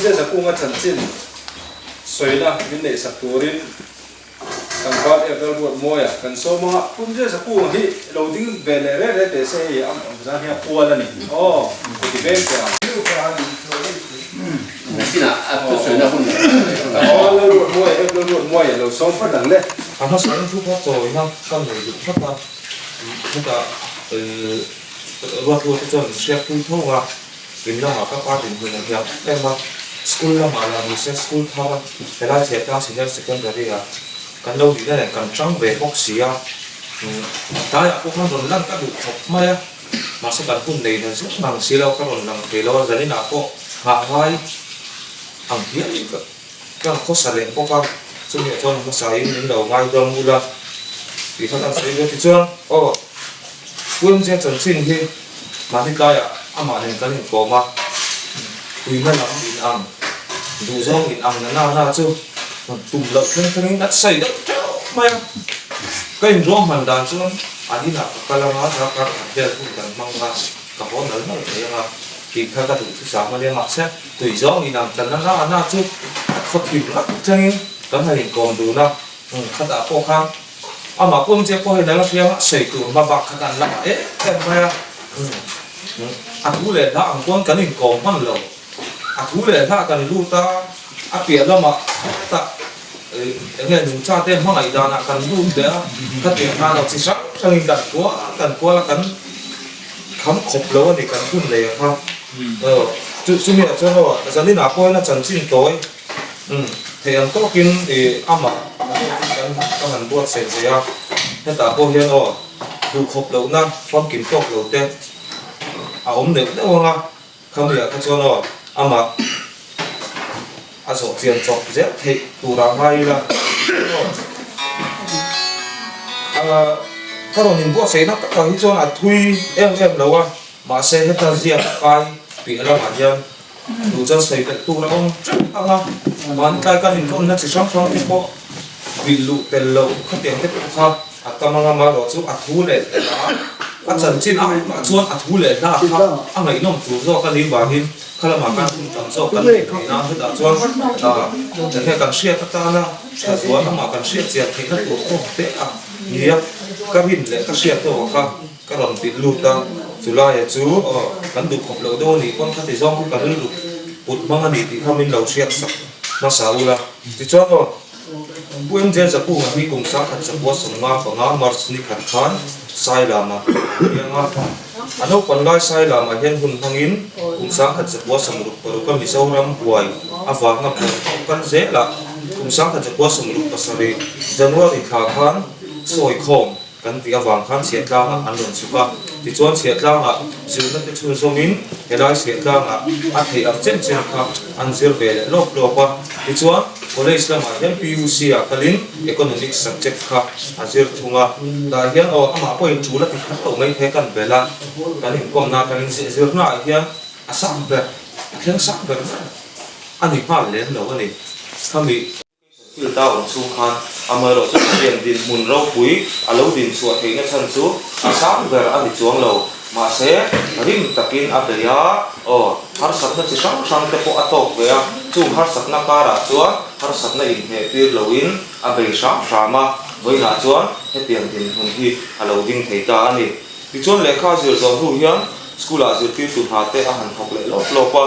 je zaku nga chanchin soina min nei sakturin kan kwat evel buat moya kan so mga punje zaku hi loading velere re te se am zan hi puala ni oh di ben ka sina at soina hun oh lo moya evel buat moya lo so fa dang le 아마 사는 투파도 이만 깜놀 투파 그러니까 루아투 좀 시작 통통아 인정아 깎아진 그냥 그냥 스쿨라 말하는 세 스쿨 타라 내가 제가 신경 쓰던 거리야 간도 이제 간장 왜 혹시야 다야 꼭한 돈 랑까도 정말야 마서 간군 내는 식당 실어 가는 랑 배로 자리 나고 하와이 안 비야니까 그냥 코사래 꼭가ซึ่งเนี่ยชนภาษาอินเดียเราง่ายตรงมูลที่เขาตั้งใจไว้ที่ช่วงเพื่อนเจ้าจันทร์ที่มาที่ใต้อามาเนี่ยกันเห็นกมาคุยไม่หลับอินอังดูช่องอินอังนั่นน่าจู่ตุ่มเลิกทั้งนัดใส่ดักเจ้าไม่ก็อินร้องมันดันช่วงอันนี้นะกำลังหาทางการเดินพูดกันมั่งว่ากับคนนั้นนั่นเองอ่ะที่เขากระดูกที่สามมาเรียนมาเช่ตุยช่องอินอังแต่นั่นน่าจู่เขาถิ่นรักจังก็ให้กองดูนะขนาดพวกข้างเอามาพุ่มเจ้าพวกให้ได้รับเพียงใส่ตัวมาบักขนาดละแต่ไม่อัดหูเลยถ้าอังกวนกันหนึ่งกองมันเลยอัดหูเลยถ้ากันรู้ตาอัดเปียแล้วมาตาอย่างเงี้ยหนุ่มชาเต้นห้องไหนดานะกันรู้เดี๋ยวถ้าเตียงข้าเราสิชักช่างกันกลัวแล้วกันคำขบแล้วนี่กันพุ่นเลยครับจุดนี้เจ้าว่าจะนี่หนาพวกนั้นจันทร์ตัวthì anh có kinh thì ăn mà anh hành buat sẽ gì hiện tại cô hiện rồi đủ khóc đầu năm phong kín khóc đầu tiên ốm được đâu không không được cái cho nó ăn mà ăn sổ tiền chọc dép thì đủ làm hay làถ้าเราnhìn buat sẽ nó tất cả những chỗ là thui em đâu mà sẽ hết thời gian cái bị nó mà nhân đủ cho xây cái tu nó không chắc khôngมันใกล้กันคนนักศึกษาฟังที่พอวิลุเตลโลเขาเตียงที่เขาอัตมามาหลอดซุอัดหูเลยนะอัดสันชินอัดชวนอัดหูเลยนะครับอะไรน้องถูกโซ่กันนี้บางทีเขาละมากันจังโซ่กันนี่นะที่อัดชวนจะให้กันเชียร์ตานะแต่ชวนมากันเชียร์เสียที่นั่นตัวโอ้เตะเนี่ยก็บินเลยก็เชียร์ตัวเขาก็ลองติดลูกตาสุดท้ายจูกันดูขบเราโดนนี่คนที่ติดซ่องกันดูปุดมังอันนี้ที่เขาไม่เราเชียร์สักมาสาวละที่ชอบว่าเพื่อนเจ้าจะพูดมีกลุ่มสักขัดจะพูดสมงาของงามาร์สนิขัดขันไซลามาอย่างว่าอันนู้นคนไล่ไซลามาเห็นหุ่นทางอินกลุ่มสักขัดจะพูดสมรุปปรุกันมีเสารำป่วยอาฟางกับกันเจละกลุ่มสักขัดจะพูดสมรุปภาษาดีจันว่าอินขาขันสวยคมกันที่อาฟางขันเสียกลางอันหล่นสุกะที่ชวนเสียกลางสื่อนั้นเป็นชื่อสมินเห็นได้เสียกลางอันที่อันเจนเจนครับอันเสียเบลลบลบว่าที่ชวนคนในอิสลามเห็น PUC กันลิน Economic Subject ครับอันเสียทุ่งแต่เห็นอามาพ่อจูแล้วที่ขัดตัวไม่เท่กันเวลากันลินกองนากันลินเสียหน้าเห็นสักแบบเพียงสักแบบอันนี้พลาดเลยเหรอวันนี้ถ้ามีคือตาองสุขันอามาเราจะเปลี่ยนดินมุนเราปุ๋ยอาเราดินสวดเองชั้นสูอาสามแบบอันนี้จวงเรามาเสริมตะกินอับเดียฮาร์สัตนั้นจะช่างแต่พออัตกเวียจู่ฮาร์สัตนักการะจวนฮาร์สัตนั้นอินเหตุเราอินอับเดียช่างมาไว้หน้าจวนให้เปลี่ยนดินคนที่เราดิ้งเทตาอันนี้ที่จวนเลขาจะจะรู้ยังสกุลอาจะที่ตุนหาเตะอาหารหกเล่ลบว่า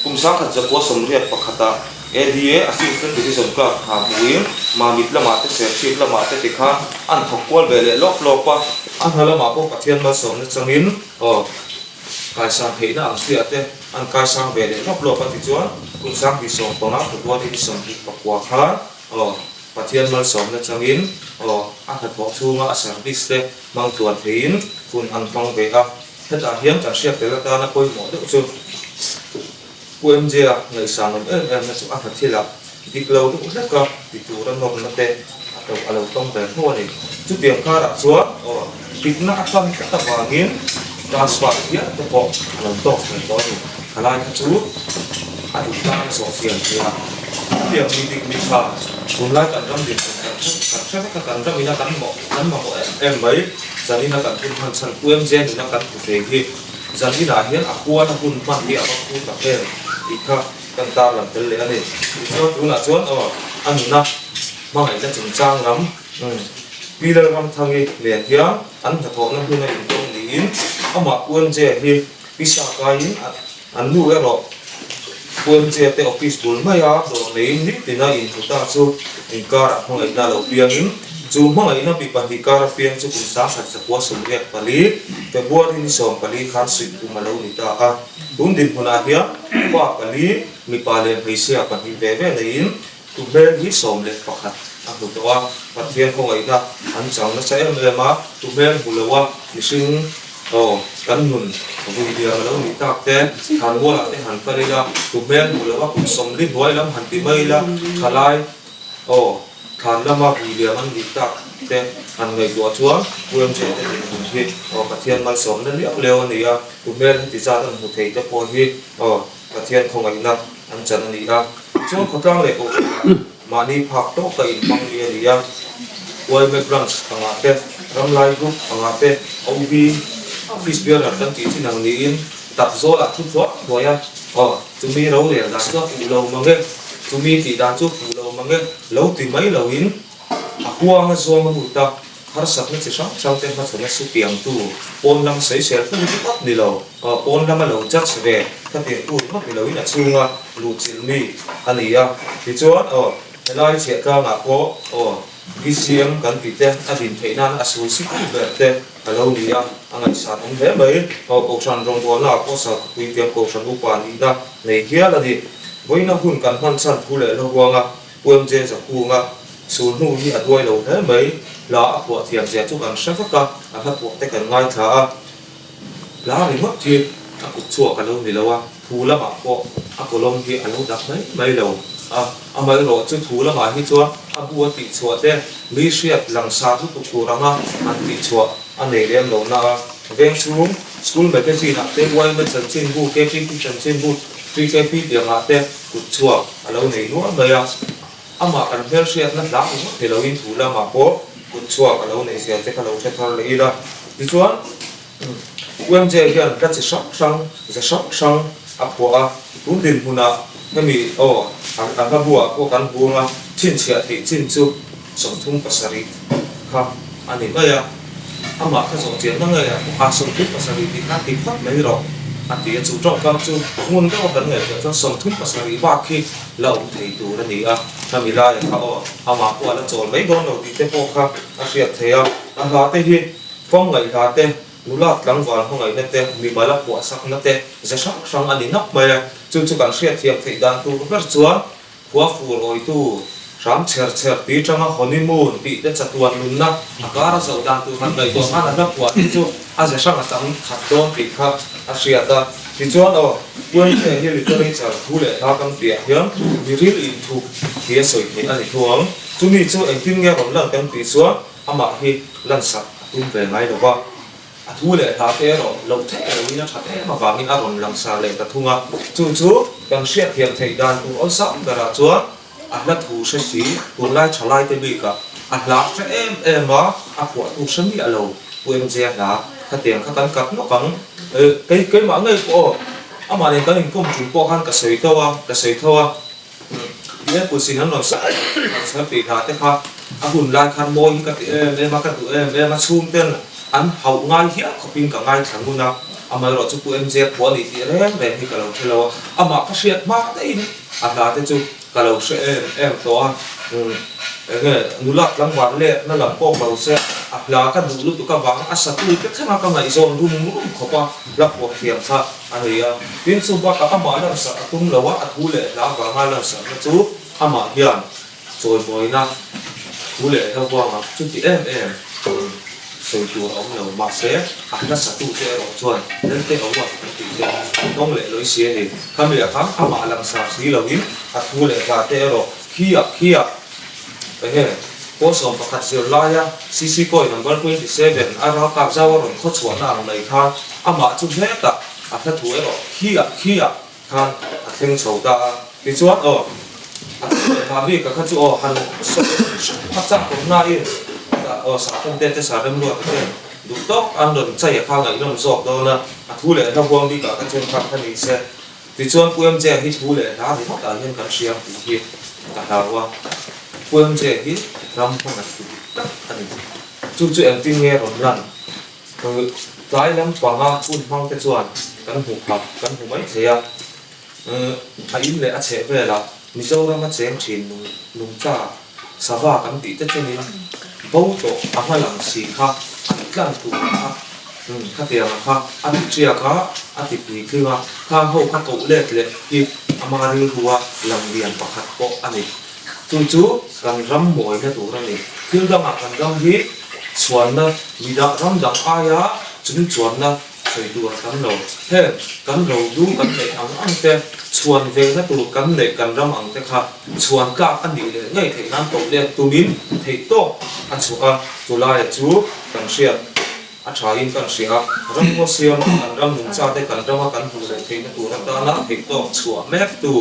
กุมสังขัดจะกัวสมเรียบปะขตาADA assistant division ka hamuin ma mit lama te sership lama te tikha an thokkwal bele lop pa an halama po pathian ma som na changin kai sang theina ang sia te an kai sang bele lop pa ti chuan kun sang bi som pona thwa ni som ki pakwa khan pathian ma som na changin an hat bo chunga service te mang tuan thein kun an thong be a heta hiam kan siap te la ta na poi mo de chu quên gì à người sáng em nó chụp ăn thật chi là đi lâu cũng rất cơ thì chủ đang nộp nó tên đầu tông về mua này chút tiền ca đã xuống thịt nát phân các tập vào nghiến transfer hiện tôi có lần tổ này có thì khả năng chú ăn chúng ta sổ tiền thì là tiền đi phá cùng lại cần trăm tiền cần trăm mình là cắn bỏ em mấy giờ đi là cần thêm phần sẵn quên gen thì nó cắn về khi giờ đi là hiện aqua nó hun mang địa và hun cà phê thì kan ta lam tel le ani so tu na chuan an na ma ngai la chung chang lam pilar ram thangi len hiam an tha thok na huna in tong ni in ama un je hi pisa kai an nu ero un je te office bul mai a do nei ni tina in ta chu in kara hong na lo piang in chu hmang ina pi pan hi kara piang chu kun sa khat sa kwa sum riat pali te buar ni som pali khan sui tu malo ni ta a dun din huna hiam kwa pali mi palen hi sia pan hi ve ve nei in tu ben hi som le pakhat a tu to a pathian hong ina an chang na sa em ma tu ben bulawa ni sing kan nun vui dia lo ni tak te han wa te han pari la tu ben bulawa kun som li hoi lam han ti mai la khalai khan lama vui dia man ni tak te han ngai do chuang puam che te hun hi pathian mal som na li leo ni a tu ben ti cha tan hu thei te po hi pathian khong ai na an chan ni a chuang khotang le ko mani phak to ka in pang li ni a wai me branch anga te ramlai group anga te ob office beer kan ti chin ang ni in tap zo la thu zo boya chumi ro le da so pu lo mange chumi ti dan chu pu lo mange lo ti mai lo in a huang a zo ma hu ta har sak na chi sang te ma thona su piang tu pon lam sei sel pu ti pat ni lo pon lam lo chak se ve ka te pu ma ni lo in a chunga lu chil mi ani ya ti chuan lai che ka nga ko gisiam kan ti te a din theina a su si ku be te alo ni ya angai sa ong he mai ko san rong bo na ko sa kui tiam ko san bu pa ni na nei hia la di boina hun kan han san thu le lo wa nga puam je sa ku nga su nu hi a doi lo he mai la a po thiam je chu kan sa ka a ha po te kan ngai tha la ri mo ti a ku chua ka lo ni lo wa thu la ma ko a ko lom hi a lo dak mai lo amai ro chu thu la ma hi chuan a bua ti chua te mi hriat lang sa tu tu ranga an ti chua an nei lem lo na veng chum school magazine a te wai ma chan chin bu ke pi chan chin bu tri ke pi dia nga te ku chua alo nei no ma ya ama kan vel hriat na la ku te lo in thu la ma ko ku chua alo nei sia te ka lo the thar le ila ti chuan wem je hian ka chi sak sang a po a run din huna nami ang kabua ko kan bunga chin chia thi chin chu som thum pasari kha ani maya ama ka so chen na ngai a som thum pasari ti ka ti phat mai ro ati chu trong kam chu ngun ka kan ngai cho som thum pasari ba khi lau thei tu ra ni a nami la ya kha ama ko ala chol mai don lo ti te po kha a riat thea a la te hi phong ngai la te nulat lang wal hong ai na te mi mala po sak na te za sang ani nak mai chu kan hriat thiam thei dan tu ber chuan khua fu roi tu ram cher pi tanga honeymoon pi te chatuan nun na akara zo dan tu han dai ko han na po chu a za sang atang khat don pi kha a hriata ti chuan puan te hi literature thule ta kam tia hian mi ril in thu thia soi ni ani thuang chu mi chu engtin nge rom lang kan pi chuan ama hi lan sak tum ve ngai lo ba a thu le tha te ro lo the lo ina tha te ma wangin a ron lang sa le ta thunga chu kan hriat thiam thei dan tu on sa dara chuan a la thu se si tu lai chalai te bi ka a la se em ma a po tu san ni alo puem je na kha tiang kha kan kap no kang cái ma ngai ko a ma ne kan in kom chu po han ka sei thawa ye pu sin han no sa pi tha te kha a hun lai khan moi ka em ma ka tu em ma chum ten an hậu ngai hiya khopin ka ngai thangu na ama ro chu pu mj po ni ti re hi ka lo thelo ama ka hriat ma te in a la te chu ka lo se em to a nge nulak lang wan le na lam po lo se a la ka du lu tu ka wang a sa tu ke thana ka ngai zon rum khopa la po thiam tha ani ya tin su ba ka ama na sa tum lo wa a thu le la wa nga la sa chu ama hian choi moi na thu le ha wa ma chu ti em soi chùa ông là mà sẽ ăn nó sạch tu thế rồi chuẩn đến thế ông là thì ông lệ lối xe thì kami là khám ama làm sao xí lâu ít thu lệ cả thế rồi khi cái này có sòng bạc hạt dưa lai á cc coi number 27 anh họ cặp giao rồi khó chuẩn nào này khan ama chung hết cả nó thu rồi khi khan thêm sầu ta cái chuột mà vì các khách chú hắn phát giác cũng nai sa kan te sa rem lo te du tok an don chai kha ngai nom zok do na a thu le na huang di ka ka chen kha ni se thì chuan puem che hi thu le na hi ta hian kan siam ti hi ta hawa puem che hi ram phong na tu tak ani chu em tin nghe ron lan lai lam panga un hang te chuan kan hu phak kan hu mai thea a in le a che ve la Mizoram a cheng thin lung cha sava kan ti te chenin bo to a halang si kha an tlan tu kha kha te kha an chia kha a ti pi kliwa kha ho kha ko le ki amari huwa lam lian pakhat ko ani chu kan ram moi na tu rani thil dang a kan dang hi chuan na mida ram dang aya chun chuan na soi du kan lo he kan lo du kan le ang te chuan ve na tu kan le kan ram ang te kha chuan ka an ni le ngai thei nan to le tumin thei to a chu a tu lai chu kan sia a tha in kan sia ram ko sia ma kan ram nung cha te kan ram kan hu le thei na tu ra ta na thei to chua mek tu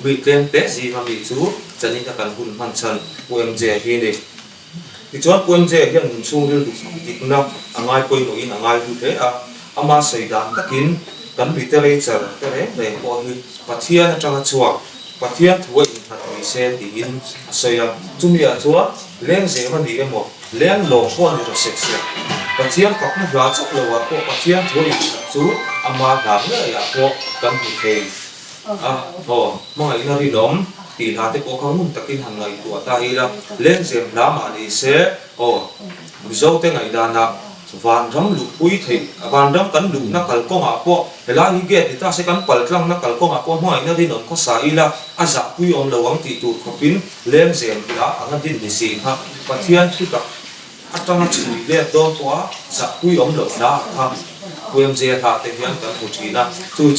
bi tlem te ji ma mi chu chani ta kan hun man chan puem je hi ni ti chuan puem je hian chung ril du tik na angai poi no in angai du te a ama sei dan takin kan literature te le ko hi pathian atanga chuak pathian thuai in hat mi se ti in soya chumia chuwa leng je ma ni emo leng lo ko ni ro section pathian kok na ra chok lo wa ko pathian thuai chu ama da le ya ko kan hu thei a ho ma ngai na ri dom ti la te ko khang mun takin han ngai tu ta hi la leng je la ma ni se o zo te ngai da na van ram lu pui thei van ram kan lu na kal ko nga po hela hi ge ta se kan pal tlang na kal ko nga po moi na din on ko sa ila aza pui om lo wang ti tu khopin leng zen la anga din ni si ha pathian thu ta atanga chui le do kwa za pui om lo da ha puem je tha te hian kan hu thi na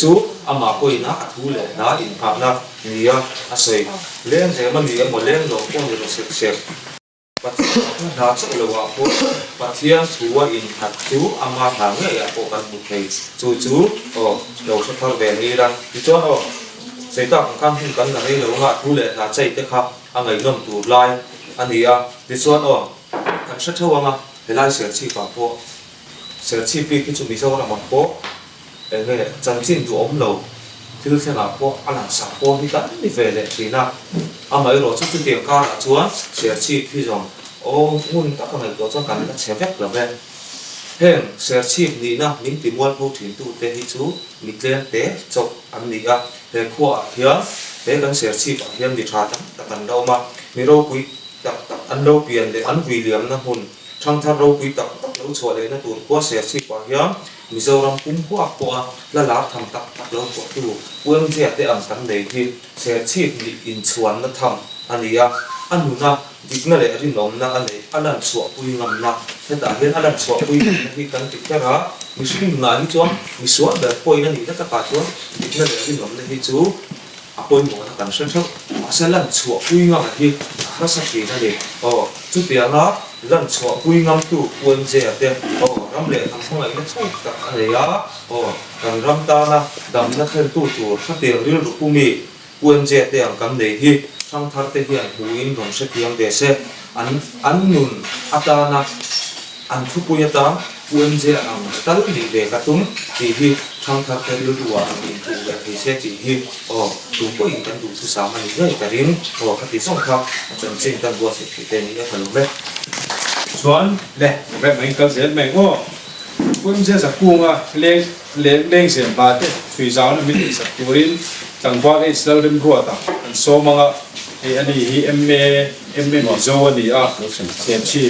chu ama poi na athu le na in pha na nia asai leng je ma ni mo leng lo ko ni ro se pathian na chak lo wa ko pathian thuwa in hat tu ama tha nge ya ko kan mu thei chu o lo sa thar ve ni ran ti cho o sei ta kan hin kan na lo nga thu le na chai te kha angai nom tu lai ania ti chuan o kan sa thawa nga helai se chi pa po se chi pi ki chu mi so na ma po nge chan chin du om lo thil se na po ala sa po ni kan ni ve le ti na amai ro chu tiang ka la chuan se chi phi jong o mun ta ka ngai to chuan kan ka che vek lo ve hen se chi ni na min ti mual po thin tu te hi chu mi tlen te chok an ni a he khua hian te kan se chi pa hian mi tha ta kan do ma mi ro pui tak an lo pian le an William na hun thang thar ro pui tak lo chua le na tur ko se chi pa hian Mizoram kum huwa po la la tham tak lo ko tu puem je te am kan nei hi se chi ni in chuan na tham ania anu na dikna le ri nom na ane alan chua pui ngam na he ta hian alan chua pui hi kan ti kara mi sing na ni chuan mi suwa da poi na ni ta ka chuan dikna le ri nom na hi chu a poi mo na kan san thak asalan chua pui ngam hi ha sa ki na le o chu tia na lan chua pui ngam tu puem je te o ram le ang khong ai na chai ta ane ya o kan ram ta na dam na kher tu kha te ril ru pu mi puem je te ang kan nei hi sang thar te hian huin ron se tiang de se an nun atana an thu puya ta puem je ang tal ni de ka tum ti hi sang thar te lu wa in tu ga thi se ti hi o tu ko in kan du su sa ma ni ngai ka rin o ka ti song kha chan chin kan bo se ti te ni ka lu ve chuan le ve mai ka zel mai o puem je sa kunga leng se ba te thui zau na mi sa turin tangwa e sal rim ro ta so manga e ani hi emme mi zo ani a sem chi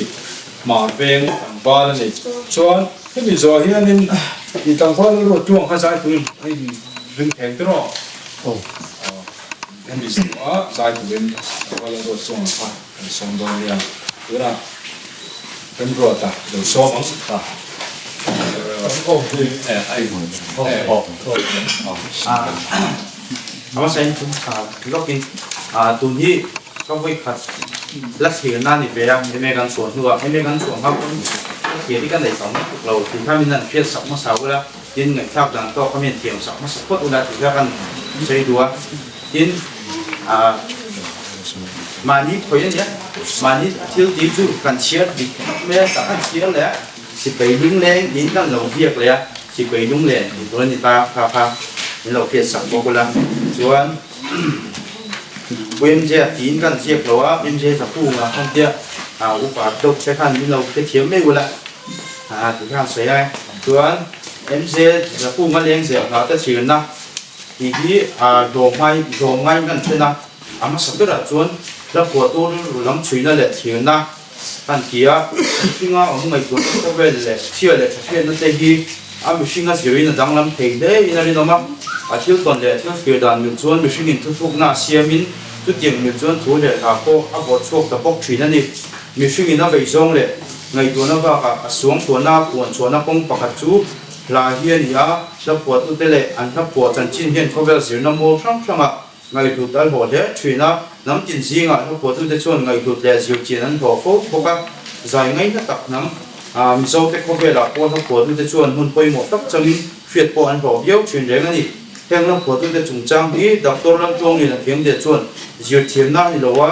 ma veng ba ni chuan he mi zo hian in i tangwa ro tuang kha sai tu ai ring theng te ro o em mi zo a sai tu rim tangwa ro tuang kha som do ya tura rim ro ta do so mang ta nó sẽ chúng ta lúc in tụi nhỉ không phải khát lắc hiện na thì về em mấy con xuống nữa mấy con xuống không hiện đi cái này sống lâu thì các mình nhận biết sống mà sáu là in ngày theo rằng to các mình tiệm sống mà sáu phút là thì các anh chơi đùa in mà ní thôi nhé mà ní thiếu tí chú cần chia thì mấy các chia lẽ chỉ phải đứng lên đến các lâu việc lẽ chỉ phải đúng lên thì tôi người ta pha in lo phiat sak bo kula chuan quên je tin kan je lo em je sa pu nga không tia upa dok se khan in lo ke thiam me kula thì khan sei ai chuan em je sa pu nga leng se nga ta chir na thì khi đồ ngay kan chena ama sabira chuan la ko to ru lam chuina le thir na kan kia singa ông mai ko to ve le chia le thia na te hi am singa sirin dang lam thei de ina ri no ma a thil ton le thil fir dan mi chuan mi singin thu thuk na siamin tu tiang mi chuan thu le a ko a bo chok ta bok thina ni mi singin na ve zong le ngai tu na ba ka suang tu na puan chuan na kong pakhat chu la hian ya la po tu te le an la po chan chin hian khovel sir na mo sang sanga ngai tu tal ho le thina nam tin zinga la po tu te chuan ngai tu le zir chin an ho fo boka zai ngai na tak nam mi zo te khovela po la po tu te chuan hun poi mo tak changin fiat po an ho yeu thin reng ani heng la po tu te chung chang hi doctor lam tong ni la thiang de chuan zir thiam na ni lowa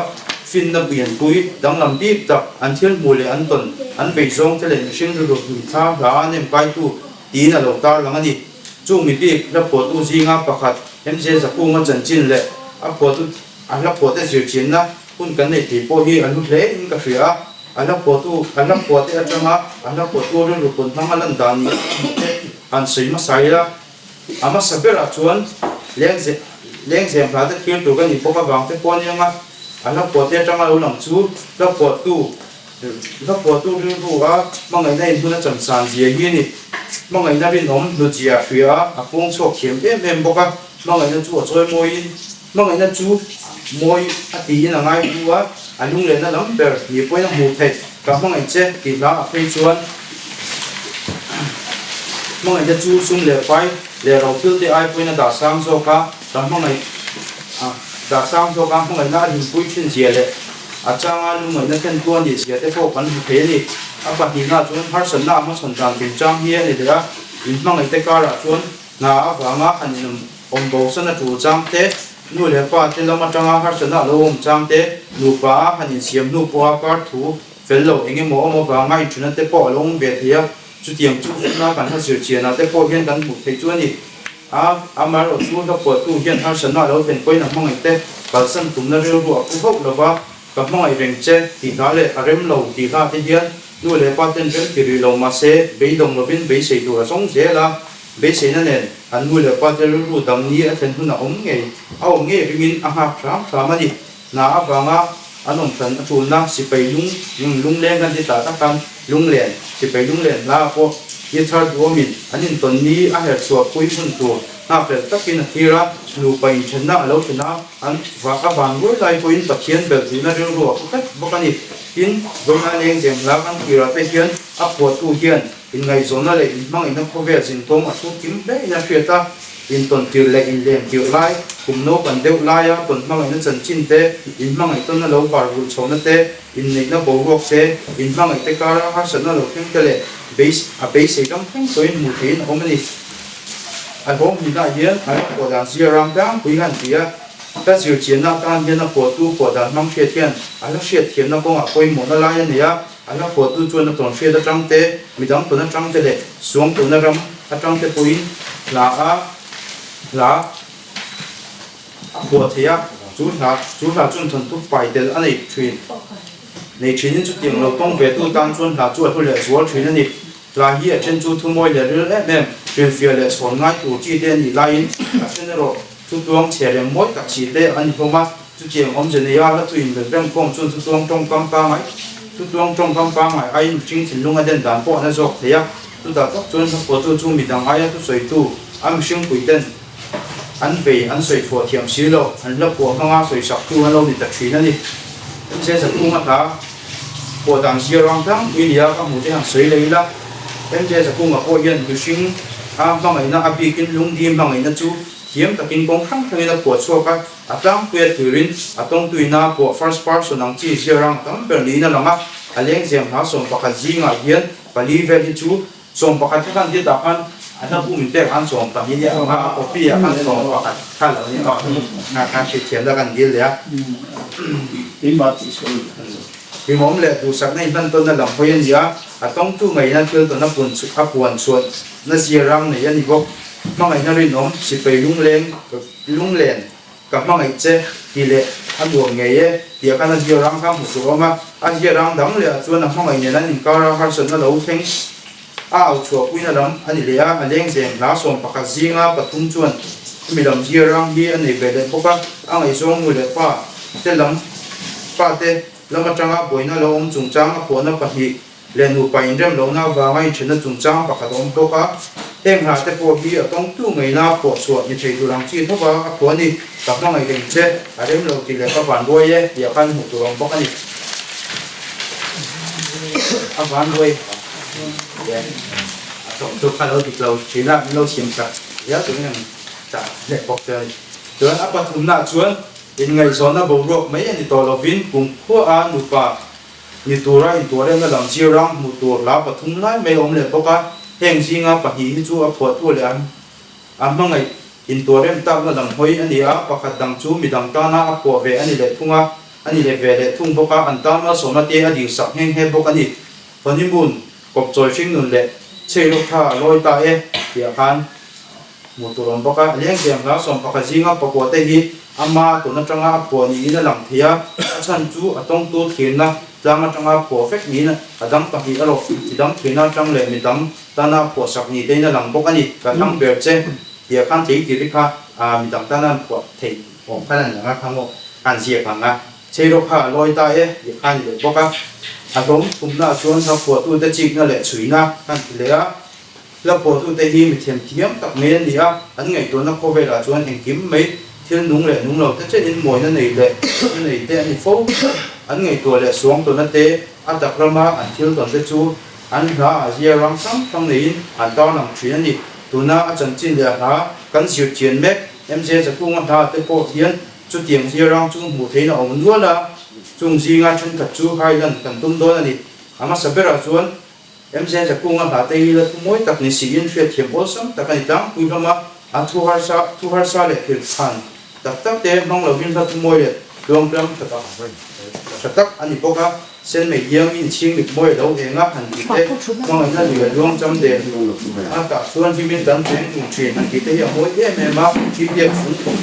fin na bian pui dang lam bi tak an thil mu le an ton an ve zong te le machine ru ru tha la nem kai tu tin a lo tar lang ani chung mi bi la po tu zinga pakhat em je za pu ma chan chin le a po tu a la po te zir chin na kun kan nei ti po hi an lu le in ka hria a la po te atanga a la po tu ru kun thang alan dan ni an sei ma sai la ama sabera chuan leng zem phla te khil tu kan ni po ka wang te pon yanga a la po te atanga lo lang chu la po tu ru ru a mangai nei huna cham san zia hi ni mangai na rin om nu chia hria a pong chok khem em boka mangai na chu choi moi mangai na chu moi a ti na ngai buwa anung le na lam ber ni poi na mu thei ka mangai che ti la a phei chuan mangai na chu sum le pai le ro phil te ai poi na da sang so ka mangai da sang so ka mangai na hin pui thin zia le a changa lu mai na kan tuan ni sia te ko kan phe ni a pa ti na chuan har san na ma san tang tin chang hi ni da in mangai te ka ra chuan na a wa nga khan in om bo san na tu chang te nu le pa te lama changa har san na lo om chang te nu pa khan in siam nu po ka thu fel lo enge mo wa ngai chuna te po long be thia chu tiang chu na kan ha sir chia na te po hian kan bu thei chuan ni amar o chu na po tu hian har san na lo ben koi na mangai te kal san tum na ru ru ku ho lo ba ka mangai reng che ti ga le arem lo ti ga te hian nu le pa ten rem ti ri lo ma se be dong lo bin be sei tu a song je la be sei na nen an nu le pa te ru dam ni a ten huna om nge ringin a ha thra ma ni na a wa nga anom san a chul na si pei lung leng kan ti ta ta kam lung len si pei lung len la po ye thar do min anin ton ni a her chua pui hun tu na pe takin hira nu pai chena lo chena an wa ka bang ro lai ko in pathian bel tu na ro ro ka bokani in gona leng jem la kan hira pe hian a po tu hian in ngai zona le in mang in ko ve jin tom a tu kim be na fiata in ton tir le in lem tir lai kum no kan deu lai a ton mang in chan chin te in mang in ton na lo par ru chona te in nei na bo rok se in mang in te ka ha san na lo thing te le base kam thing so in mu thein omani a hom ni na hian a ko dan zia ram dang pui han tia ta zir chien na tan hian na po tu po dan mang hriat hian a la hriat thiam na kong a poi mo na lai ani a ala po tu chuan na ton hriat a tang te midang tu na tang te le suang tu na ram a tang te puin la po thia chu la chun thon tu pai tel ani thin nei thin chu tiang lo tong ve tu tan chuan la chu a thu le zual thin ani la hi a chen chu thu moi le ril em trin fia le son ngai tu chi te ni lain a chen ro tu tuang che le moi tak chi te ani poma chu chiang om je ne ya la tu in le rem kong chun tu tuang tong kam pa mai tu tuang tong kam pa mai ai ching thin lunga den dan po na jok thia tu da tak chuan po tu chu mi dang ai tu soi tu am sing pui ten an ve an soi pho thiam si lo an la po nga soi sak tu an lo ni tak thin ani se sa tu nga ta po dang si rang tang wi ya ka mu te han soi le la em je sa ku nga po hian du sing a mangai na a bi kin lung di mangai na chu thiam takin kong thang thang na po chu ka atang pe turin atong tuina po first person ang chi si rang tam per ni na langa aleng jem ha som pakhat zinga hian pali ve hi chu som pakhat kan ti ta kan ana bu min te kan som ta ni ya nga copy ya kan som pakhat kan la ni na kan chi thiam da kan dil ya in ma ti so vì mồm lệ tu sắc này thân tôi là làm phơi gì á, tông tu ngày nay kêu tôi nó buồn suốt nó chia răng này anh đi bốc mang ngày nay nó chỉ phải lung lên cả mang ngày chế thì lệ ăn buồn ngày thì cái này nhiều răng không một số mà ăn nhiều răng đắng lệ cho nên mang ngày này nên cao ra hai sân nó đấu thắng ao chùa quý nó lắm anh lệ anh lên xem lá sồn bạc gì ngã bạc tung chuan mình làm nhiều răng đi anh về để bốc á anh ấy xuống người để pha thế lắm pha thế lắm mà trang áp bồi nó lâu ông trùng trang áp bồi nó bạc hi lên nụ bánh rem lâu nào và ngay trên nó trùng trang bạc hạt ông bốc á em hà thế bồi hi ở trong tu ngày nào bồi chuột như thế tu làm chi thôi và bồi đi tập nó ngày đỉnh chế ở đêm lâu thì lại các bạn đuôi ấy thì ăn một tu làm bốc anh đi các bạn đuôi tôi khai lâu thì lâu chỉ là lâu xiêm sạch giá tôi nhận trả lệ bọc trời tôi áp bắt thùng nạ chuan in ngày gió nó bầu ruột mấy anh thì tỏ là vin cùng khua ăn một bà như tua ra tua đây nó làm chiêu răng một tua lá và thùng lái mấy ông lệ bọc á hàng gì ngã bà hí chú áp phật tua lệ ăn mang ngày in tua đây ta nó làm hoi anh đi áp bạc đằng chú mi đằng ta na áp phật về anh đi lệ thùng á anh đi lệ về lệ thùng bọc á anh ta nó số nó tia anh đi sập hang bọc anh đi phần như buồn cột rồi chuyên nôn lệ chơi lúc thà lôi ta thì ăn một tổ lòng bọc á liên kiểm lá sòng bạc gì ngã bọc của tây hi ama tổ nó trong áp của nhí nó làm thía chân chú ở trong tu thiền na ra mà trong áp của phép nhí na ở đắng bạc hi ở lộc thì đắng thiền na trong lệ mình đắng ta na của sạc nhí đây nó làm bọc anh đi cả đắng bẹt chơi thì khăn thấy thì đi kha mình đắng ta na của thầy của cái này là khăn một ăn gì khăn à chơi lúc thà lôi ta thì khăn để bọc á đúng cũng là chuan thao của tu ta chỉ nó lệ suy na khăn thì lệ á là của tu ta hi mình thiền thiếm tập men đi á anh ngày tuần nó có về là chuan hành kiếm mấy thiên đúng lệ đúng lâu tất nhiên in mồi nó nảy lệ anh phố anh ngày tuổi lệ xuống tuần nó té anh tập ra mà anh thiếu tuần tết chú anh ra ở dưới răng sáng trong này anh to nằm chuyện anh đi tuần na anh chân chín lệ hả cắn siêu chiến mét em sẽ cũng ăn thà tới bộ thiên chú tiền dưới răng chú một thế nào muốn nuốt là chung gì ngay chân thật chú hai lần cần tung đôi là đi mà sắp biết là chuan em sẽ cũng ăn thà tây là mỗi tập này sĩ in phiệt thiểm bố sống tập này tăng quý lắm mà thu har sa lệ thiệt phản tập thế mong là viên ra thu môi lệ đường đường tập anh đi bốc á sen mấy giang in chiên được môi đâu để ngáp hành gì thế mong là ra nhiều đường trong đền cả xuân phim biên tấn chuyện cùng truyền hành gì thế hiểu mối thế mà khi việc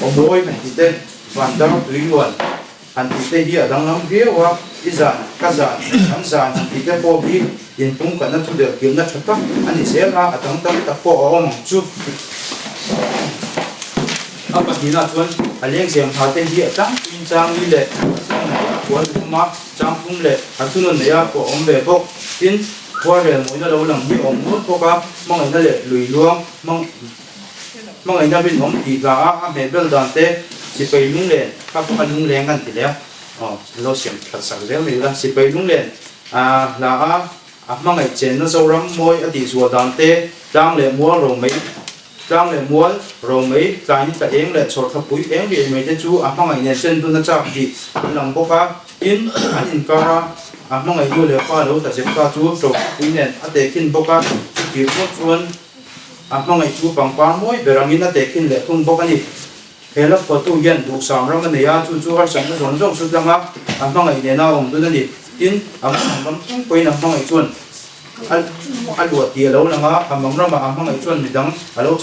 có môi hành gì thế hoàn toàn tùy nguồn hành gì thế đi ở đang lắm phía qua đi giàn các giàn ăn giàn hành gì thế po bi yên cũng cần nó thu được kiếm nó tập anh đi sẽ ra ở trong tâm tập po ông chút apa hina tuan aleng siam hate hi atang in chang ni le kuan ma chang phum le atun ne ya ko om be bok tin kwa re mo na lo lang hi om mo ko ka mong na le lui luang mong na bin om ti ga a me bel dan te si pe lung le ka ko lung le ngan ti le lo siam thật sắc le ni la si pe lung le la a mong ai chen na zo ram moi a ti zo dan te dang le mo ro mai trang lệ muối rồi mấy cái những cái em lệ sọt thập bụi em thì mấy cái chú mong ngày này trên tôi nó chạm thì lòng bốc á in anh in cara mong ngày yêu lệ qua đâu ta sẽ qua chú rồi in nè anh để kinh bốc á chỉ một chuan mong ngày chú bằng qua muối về rằng in anh để kinh lệ không bốc anh đi thế là có tu yên đủ sáng rồi cái này chú hay sáng nó rộn rộn suốt lắm mong ngày này nào ông tôi nó đi in mong không quên mong ngày chuan anh đuổi tiền lâu là ngã mong nó mà mong ngày chuan mình đắng lâu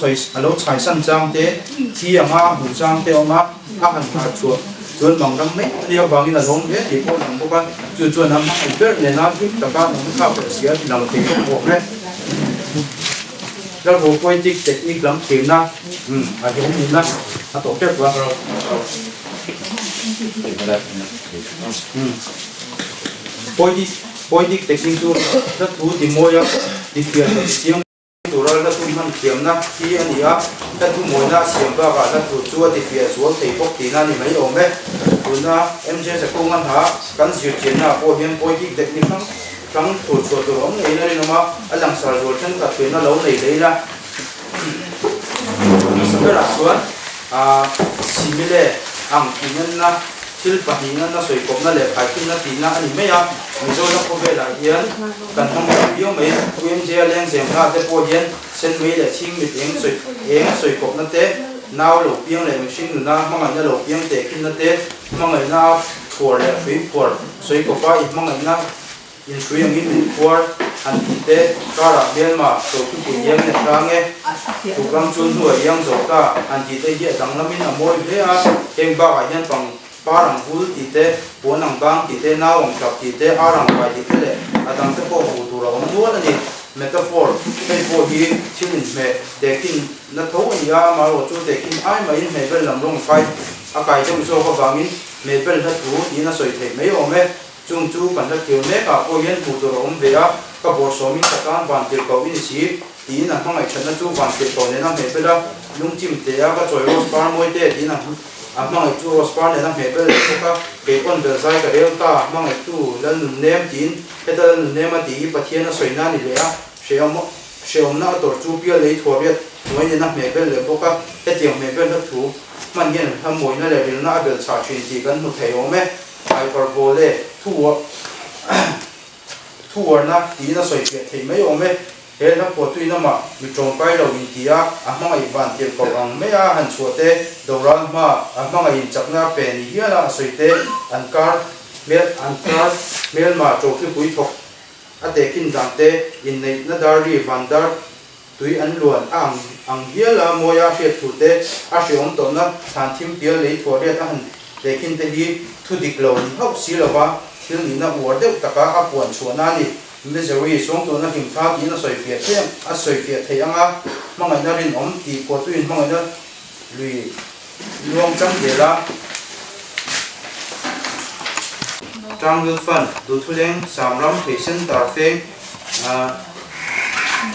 chạy săn trang thế khi ngã bù trang thế ngã hành hạ chuột chuan mong đắng mấy điều bằng như là giống thế thì có làm có chuan mong ngày biết này nó biết tất cả những cái phải xía thì làm thì không ổn đấyแล้วผมก็ยิ่งเจ็บยิ่งล้ำเสียนะอาจจะไม่นะถ้าตกแค่ว่าพอยยิ่งเจ็บยิ่งตัวแล้วถูที่มวยอ่ะที่เขียนเสียงตัวเราแล้วถูมันเขียนนะที่อันนี้อ่ะแล้วถูมวยนะเสียงก็ว่าแล้วถูตัวที่เขียนสวนที่พวกที่นั่นนี่ไม่ยอมไหมตัวน่ะเอ็มเจจะกู้มันหากันเสียเขียนนะพอยยิ่งเจ็บยิ่งทั้งถูตัวองค์นี้นะมาอันหลังสารวัตรฉันตัดเป็นแล้วเลยเลยละสำหรับส่วนสิมิเล่อังกินนั่นนะทิลปะหินนั่นนะสวยกบนั่นแหละขายขึ้นนั่นตีนั่นอันนี้ไม่ยากมีโจนักพบเวลาเย็นกันทำแบบเดียวไหมเวียนเจียเลี้ยงเสียงข้าแต่พอเย็นเส้นไม่เลยชิงมิดเองสวยกบนั่นเต้น้าวหลบเพียงเลยไม่ชิงหรือน้ามั่งอันนี้หลบเพียงเตะขึ้นนั่นเต้มั่งอันน้าวขวดเลยฝีขวดสวยกบไปมั่งอันน้าอินทรีย์อย่างนี้เป็นขวด an ti te kara bian ma to tu pu yang ne range tu ram chun huwa yang zo ka an ti te hi dang lamin amoi hle a eng ba ga yan pang parang hul ti te ponang bang ti te nawang kap ti te arang ba ti te le adang te ko hu tu ra om nuan ani metaphor pe po hi thilin me tekin na tho ani a ma ro chu tekin ai ma in me bel lam rong kai a kai chong so ko bangin me bel ha tu ti na soi the me o me chung chu kan la thil me ka ko yen hu tu ra om ve a ka bor so min ta kan ban tir ko in si ti na hang ai chan na chu ban tir ko ne na me bel a lung chim te a ka choi ro par moi te ti na mang ai chu spar ne na me bel ko ka ke kon bel sai ka rel ta mang ai tu lan nun nem tin he ta lan nun nem a ti pathian a soi na ni le a sheom na tor chu pia lei thor riat noi ne na me bel le ko ka he tiang me bel na thu man gen ham moi na le bil na bel cha thin ti kan mu thei o me ai par bole thu na ti na soi pe thei mai o me he na po tu na ma mi chong pai lo in ti a mang ai van tir ko ang me a han chuate doran ma mang ai chak na pe ni hi la soi te an kar mel ma cho ki pui thok a te kin dang te in nei na dar ri van dar tui an luan ang hi la mo ya he thu te a shiom to na than thim pia lei thor ria ta han te kin te hi thu dik lo ni hop si lo wa thil ni na war de taka a puan chuana ni misery song to na him tha ki na soi fiat them a soi fiat thei anga mangai na rin om ti ko tu in mangai na lui luang chang de la tang lu fan du thu leng sam ram thei sen tar feng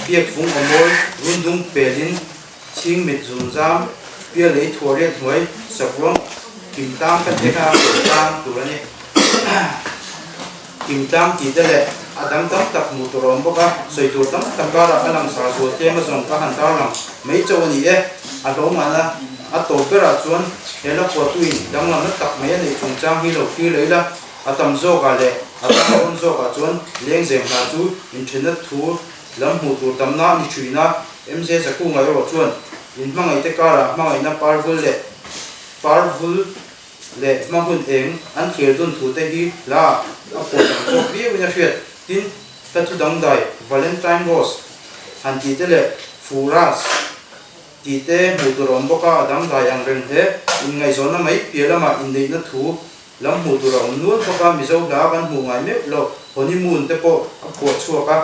biak phung amoi run dung pelin ching mit zum jam pia lei thore thoi sakrong kim tam ka te ka tam tu ni kim tam ti de le adam tam tak mu to rom boka soi tur tam tam ka ra alang sa so te ma song ka han tar lang mei chaw ni e a lo ma na a to pe ra chuan he la ko tu in dang lam na tak mai nei chung chang hi lo ki le la atam zo ka le atam on zo ka chuan leng zem na chu in thina thu lam mu tur tam na ni chuina mj sa ku ngai ro chuan in mangai te ka ra mangai na parvul le mahun eng an khir dun thu te hi la a po dang zo bi wina hriat tin ta thu dang dai valentine rose an ti te le furas ti te mu tur rom boka dang dai ang ren he in ngai zo na mai pia lama in dei na thu lam mu tur rom nuan boka mi zo da kan mu ngai me lo honeymoon te po a po chua ka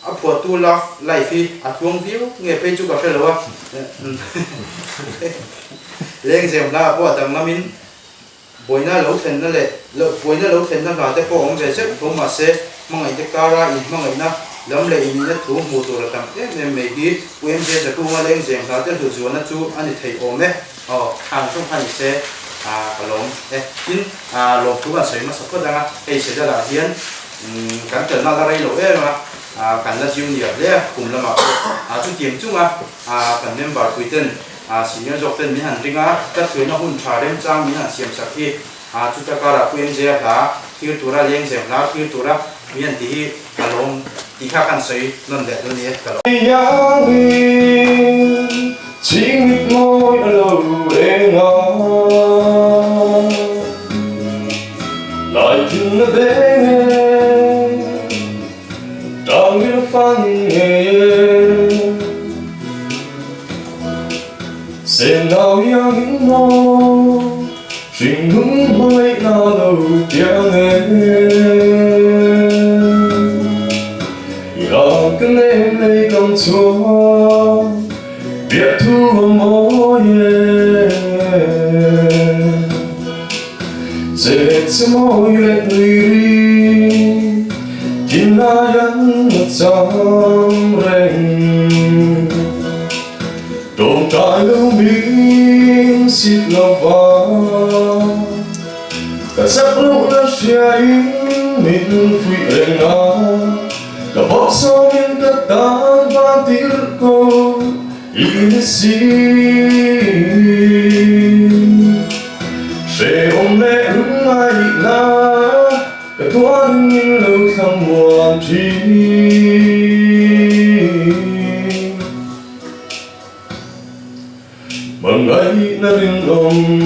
a po tu love life hi a thuang view nge pe chu ka hre lo wa leng jem la po dang lamin boina lo then na le boina lo then na ga te po om ve se ko ma se mangai te kara in mangai na lam le in na thu mu tur tam te me hi wen je sa ku ma leng jem la te thu zo na chu ani thei o me hang chung hani se kalong in lo thu ga sei ma sa ko danga ei se da la hian kan tel na la rai lo e ma kan la junior le kum la ma chu tiam chunga kan member kuiten senior job ten mi han ringa ta thui na hun tha rem chang mi han siam sakhi chu ta kara pen je ha thir tura leng jem la thir tura mi an ti kalong ti kha kan sei non le do ni kalong chính ngôi lâu em ngó lại tin nó đến trong những phan nghề xem nào yang mô trình đúng hơi nào lâu tiếng em gõ cái em lấy công chúa biết thu mối dệt cho môi lệ người kinh la yắn một dòng rèn trộm trái lâu miếng xịt love vào cả sắc lúc nó sẽ mình phi rèn nó cả bóc sau những tất tan và tiếng cô Inesi sẽ ôm lệ hứng ai na cả thoáng những lâu không hoàn chi bằng ấy nó riêng ông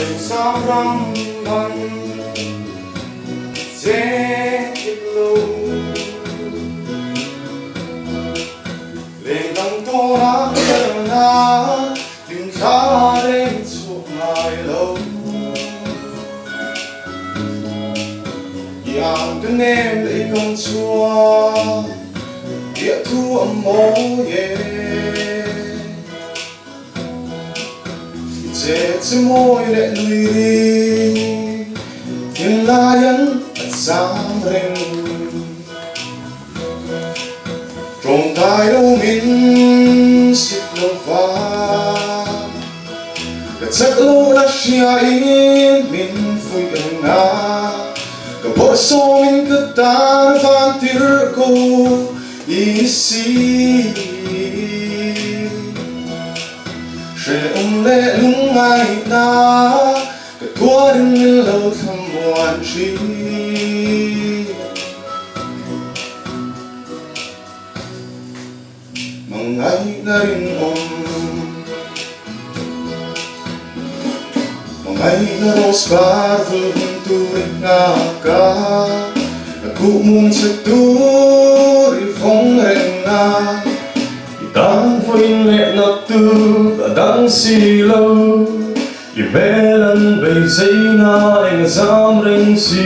lên sao răng bằng dễ lâu lên tăng tô nát chân na đừng ra đến suốt ngày lâu yang từng em lấy con chua địa thu âm mô ye dễ chứ môi lệ lùi đi thiên la yến sáng rình trong tai đâu mình xịt lòng pha để chắc lâu đã xia in mình vui anh na cái bộ số mình cứ tan van tir cô isi sẽ lệ lung ai na cái tua đừng lâu thầm buồn chi mong ai na rin mong ai na nos parvul turik na ka aku mong seturi phong ren na đang vui lệ nọ tu và đang xì lâu y bé lần bầy dây na anh dám rình xì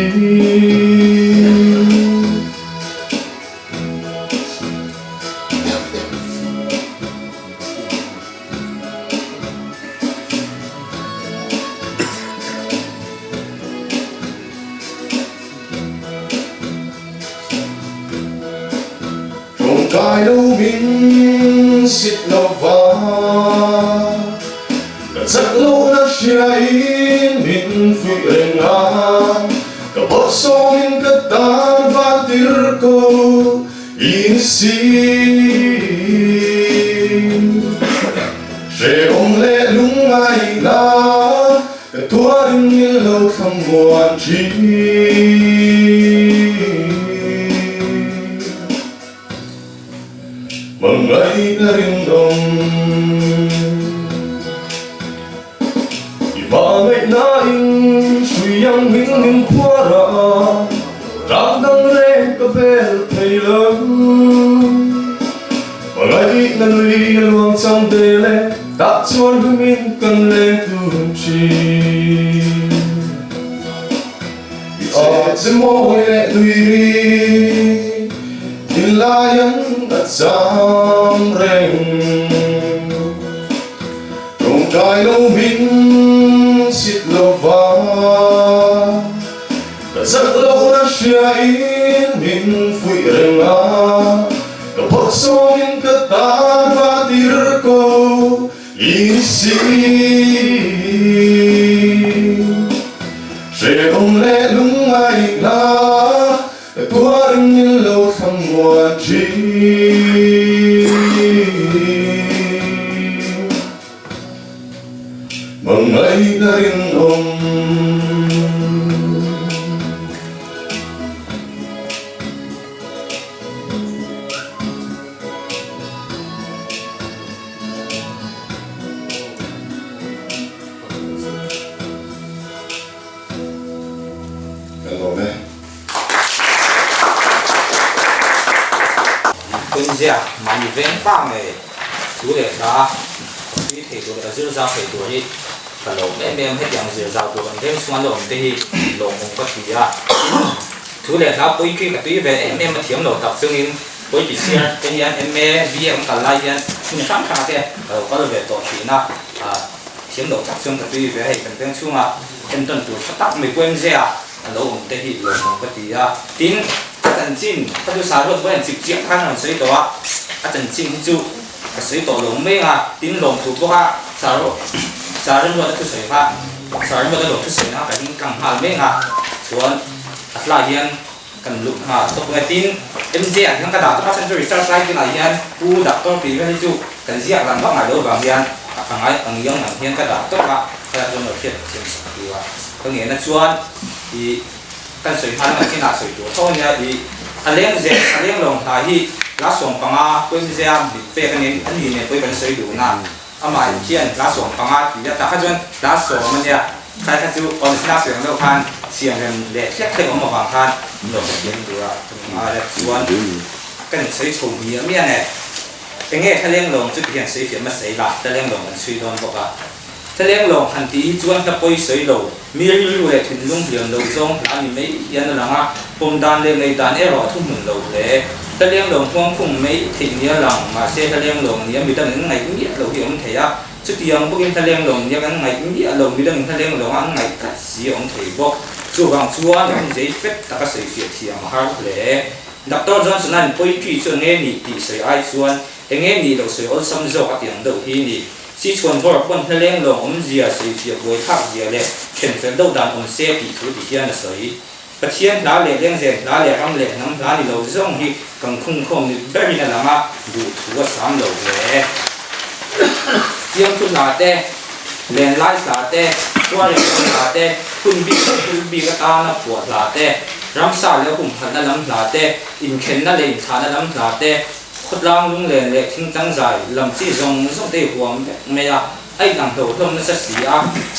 trong cái đâu mình xịt lâu vào rất lâu đã chia in mình vui rình cả bộ số mình cất tan và tir cô isi sẽ ôm lệ lung ai na cả tua đừng lâu thầm buồn chi mong ai na rin ba ngày na in suy yang mình mình qua ra đang đang rèn cà phê thấy lớn ba ngày na lui luang trong tê lệ ta chuan với mình cần lên tu chi ở trên môi lệ lui tin la yang đã dám rèn trong cái đâu mình xịt lâu vào rất lâu đã chia in mình vui rình cả bộ số mình cất tan và tir cô isi sẽ ôm lệ lung ai na tua đừng lâu thầm buồn chi mong ai na rin quân gia mà như ven ba này chú để đó đi thể tuổi là giữ giao thể tuổi đi và lồng em hết dạng giữ giao tuổi em xuống lồng thì lồng không có gì à chú để đó bối khi cả túi về em mà thiếu lồng tập xương in bối chỉ xe cái gì em vì em cả lại em không sáng khá thế có được về tổ chỉ na thiếu lồng tập xương cả túi về hay cần tiếng xuống à em tuần tuổi phát tác mình quên ra lồng thì lồng không có gì à tin chân chính他就杀肉不能直接看上水稻啊，真正就水稻农咩啊，點農土不啊，殺肉攞得出水法，殺肉攞得落出水啊，咁更下咩啊，ส่วนหลายยันกันลุกหาตกเงินทิ้งMJทั้งกระดาษต้องใช้จุดใช้ที่ไหนยันผู้ดักต้องปีไม่ได้จุกันเสียหลังว่าหมายรู้บางยันบางไอ้บางยังหนังเฮียนกระดาษต้องละกระดาษจนหมดเพียงเสียงสักทีว่าก็เงี้ยนะส่วนที่กัน水พันธุ์ที่หนา水ตัวเท่านี้ที่เลี้ยงเจ็บเลี้ยงลงท้ายที่รักส่งปังอาเพื่อนเสียบิดเปกันนี้อันนี้เนี่ยเพื่อนเป็น水ดูนะอาหมายเขียนรักส่งปังอาที่จะถ้าจนรักส่งมันเนี่ย ใครถ้าจูออนสนาเสียงเราพันเสียงกันเด็กแค่ออกมาฟังพันเราจะเรียนดูว่ามาแล้วส่วนกันใช้ชมเมียเนี่ยเองถ้าเลี้ยงลงจุดเพียงใช้เสียงมาใส่ละถ้าเลี้ยงลงมันช่วยโดนบอกว่าถ้าเลี้ยงลงทันทีจวนถ้าปล่อยใส่ลงมีรู้เลยถึงลุงเดียนลงจงอันนี้ไม่ยันหลังอ่ะผมดันเลี้ยงในดันรอทุ่มหมุนลงเลยถ้าเลี้ยงลงพวงพุ่งไม่ถึงเนี้ยหลังมาเสียถ้าเลี้ยงลงเนี้ยมีตั้งไหนเนี้ยเราเห็นเถียจุดยังพวกอินทะเลงลงยังไงมีอารมณ์มีเรื่องอินทะเลงลงอันไงกัดสีองถือบอกช่วงช่วงนั้นใจเฟตตะก็ใส่เสียเทียมหาเลยดับต้นจนสนั่นป่วยพี่ช่วงนี้นี่ตีใส่ไอส่วนเองนี่เราใส่อัลซัมโซกับอย่างเดียวที่นี่ซีชวนพวกคนทะเลงลงเสียใส่เสียบวยทับเสียเลยเข็นเฟลด์ดันเสียปีทุกที่นั่นใส่ประเทศลาเลี้ยงเสียลาเลี้ยงเลี้ยงน้ำลานี่เราส่งที่กังคุ้งคงนี่แบบนี้นะมาดูทั่วสามเราเลยยังคุณลาเต้เรียนไล่ลาเต้ว่าเรียนลาเต้คุณบีก็ตาหน้าปวดลาเต้รำซาแล้วผมพันนั่นลำลาเต้อินเข็นนั่นเลยทานนั่นลำลาเต้ขดล่างลุงเรียนเล็กทิ้งจังใจลำซีส่งเตะหัวไม่ยาไอ้ดังโตลมนั่นเสีย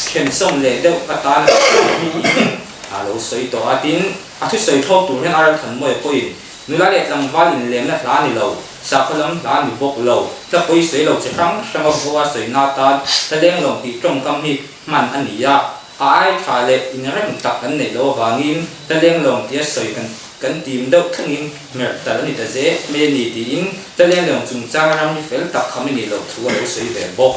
เข็นส่งเลยเด็กก็ตาหน้าเราใส่ตัวดินทุกใส่ทบตัวให้อะไรขันมวยปุ่ยนู่นละเด็กลำว่าอินเลี้ยงนั่นร้านนี่เราสักคนลำร้านนี่บอกเราถ้าไปใส่เราจะรั้งช่างเอาหัวใส่หน้าตาถ้าเลี้ยงลงที่ตรงกำที่มันอันนี้ยากไอ้ชายเล็กอินเร่งตักกันในโลกวางินถ้าเลี้ยงลงที่ใส่กันทีมเด็กทั้งอินเมื่อแต่ละนิดเจ๊ไม่หนีทีอินถ้าเลี้ยงลงจุงจ้างรำมิเฟลตักคำนี้เราทัวร์เราใส่แบบบอก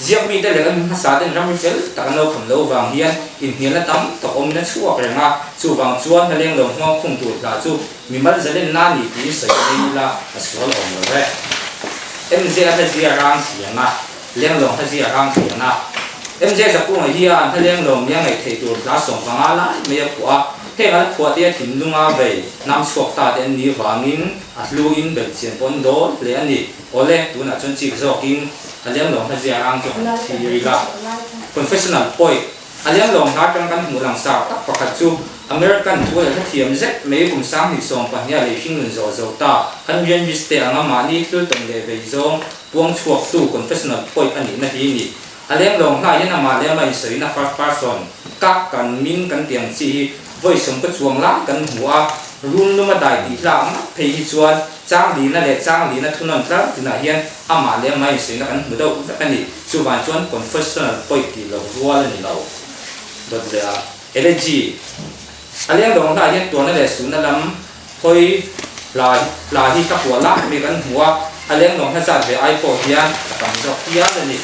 เจียบมีแต่เรื่องภาษาเดินรำมิเฟลตักเราคำเราวางเฮียนอินเฮียนละตั้มตกอมนั้นชั่วกระงับจู่วางชวนถ้าเลี้ยงลงหัวคงตัวตาจู่มีมันจะเล่นน้าหนีทีใส่ในละสวนอมเลยเอ็มเจ้าถ้าเสียร่างเสียนะเลี้ยงลงถ้าเสียร่างเสียนะเอ็มเจ้าจะกู้ไอ้เฮียถ้าเลี้ยงลงยังไงเทตัวตาส่งฟังอะไรไม่ยากกว่าเท่านั้นขวดเดียถิ่นลุงอาเวน้ำสวกตาเดินนี้วางินอัดลูอินเบิดเสียนปนโดเลี้ยงนี่โอเล่ตัวน่ะจนจีบสอกินเลี้ยงลงถ้าเสียร่างจงที่รีละ professional ป่วยเลี้ยงลงหาจังกันหมู่หลังสาวตักประคัตจูอเมริกันทัวร์ถ้าเทียมเซ็ตไม่กลุ่มสร้างหิส่งปัญญาเลยพิ้งเงินโซโซตาคันเรียนวิสเตอร์งามานี่คือตรงเลยไปจงปวงชวกตู้ professional ป่วยอันนี้นาทีนี้เลี้ยงลงหน้ายันมาเลี้ยงไม่สวยนะ first person กักกันมิ้นกันเตียงซีไว้สมกับช่วงล้างกันหัวรุ่นนุ่มได้ดีล้างเพย์ชวนจ้างดีนั่นแหละจ้างดีนั่นทุนนั่นครับที่ไหนเฮียนอามาเลี้ยงไม่สวยนะกันเมื่อเราอันนี้ชวนชวน professional ป่วยที่เรารัวเลยเราโดยเดียวLG เลี้ยงลงหน้ายันตัวนั่นแหละสุนัขลำคอยลายที่กับหัวล้างมีกันหัวเลี้ยงลงให้สั่นไปไอโฟนเฮียนกับจอกเฮียนเลยนี่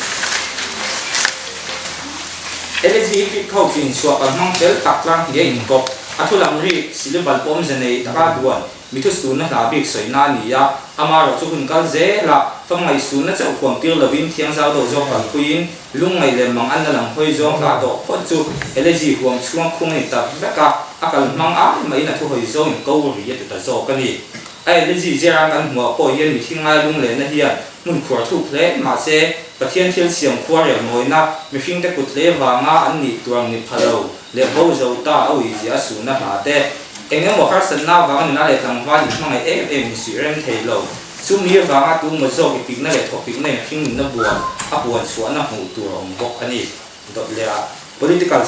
LG ที่เข้ากินชัวร์กับมั่งเซลตักล่างเยี่ยงกบทุลังรีสิลบัลปอมเจเนตระดวนมิทุสุนักลาบิกสวยนานียาอามาเราทุกคนก็เจละฟังไงสุนัขจะควงตีลวินเทียงสาวโดจอกคุยนลุงไงเลมังอันนั้นหอยจอกลาดอกพอจู LG ควงช่วงคงในตับแวกอาการมังไม่น่าทุกหอยจอกก็วรียตุตาจอกกันนี่LGเจรังกันหัวปอยยันมีทิ้งไงลุงเลยนะเฮียมุนขวดทุกเล่มาเซประเทศที่เสียงขวดอย่างน้อยนักมีฟิงแต่กุดเล่วางอันนี้ตัวนี้พะโลเลี้ยงเขาจะตาเอาอีกอย่างสูงนะหาแต่เองบอกว่าสันนาบางนั่นแหละทางว่าอีกมั่งไอ้สื่อเรื่องเทโลซุ่มนี้บางตัวมันโซ่ปีกนั่นแหละถกปีกนั่นฟิงนั่นบัวบัวสวนนั่นหูตัวองบอกอันนี้ดอกเลี้ย political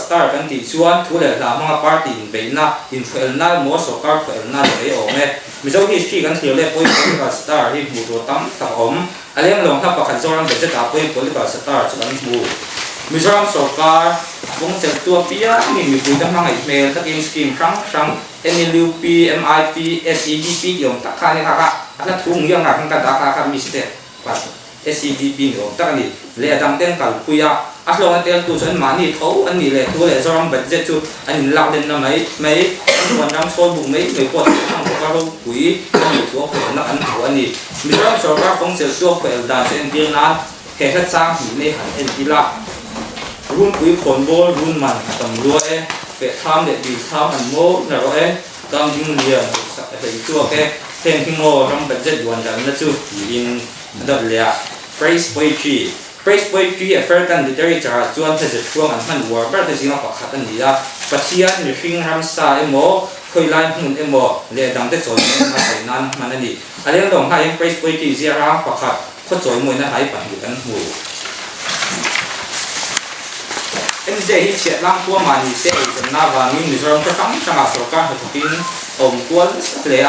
star กันที่ชวนทุเรศละมั่งปาร์ตี้เบย์น่ะอินฟลูเอนซ์มอสการ์ฟลูเอนซ์เลยโอ้แม่มิจฉาที่ที่กันที่เรียก political star ที่หูตัวตั้มตะอมอะไรอย่างลงถ้าประคันโซรังเป็นจะตาเป็น political star จะกันหูมิจฉาสการ์วงเจ็ดตัวปีมีคุยกันมั่งไอ้เมลตะกี้สกิมครั้ง NLP MIP SEDP อย่างตะการนี่ค่ะแล้วทุ่งยังหนักกันตะการมีสเตป SEDP อย่างตะการนี่เลี้ยดังเต้นกันคุยอันลงเตียงตัวฉันมานี่เขาอันนี้เลยตัวเลยจะรำบัดเจ็ดจุดอันนี้หลักเด่นนะไม่วันรำโซนบุกไม่ปวดทั้งพวกเราคุยต้องอยู่ตัวเพื่อนนักอันหัวนี่มีรำโซนฟงเสียตัวเพื่อนด่านเส้นเดียนั้นเหตุสร้างหินในหันเอ็นกีฬารุ่นคุยคนโบรุ่นมันตำรวจเปิดทำเด็ดดีทำอันโม่นะเรากำยิงเรียนเป็นตัวแค่เพ่งพิโมรำบัดเจ็ดวันจันทร์นั่นจุดยินดับเลีย praise poetry praise poetry African literature จวนที่จะช่วงอันมันวัวแบบที่สิ่งที่ขัดกันนี่ละปัจจัยในฟิงรำซาโมคุยไล่หุ่นโมเรียดังที่สอนมาใส่นั้นมันนั่นนี่อะไรอย่างตรงให้ praise poetry เสียร่างขัดข้อจอยมวยนั่นหายไปอยู่กันหู em dễ hi chuyện lang qua mà ni sẽ chân na và nghìn ni rồi cái thằng chẳng số cả hết tin ông quân lệ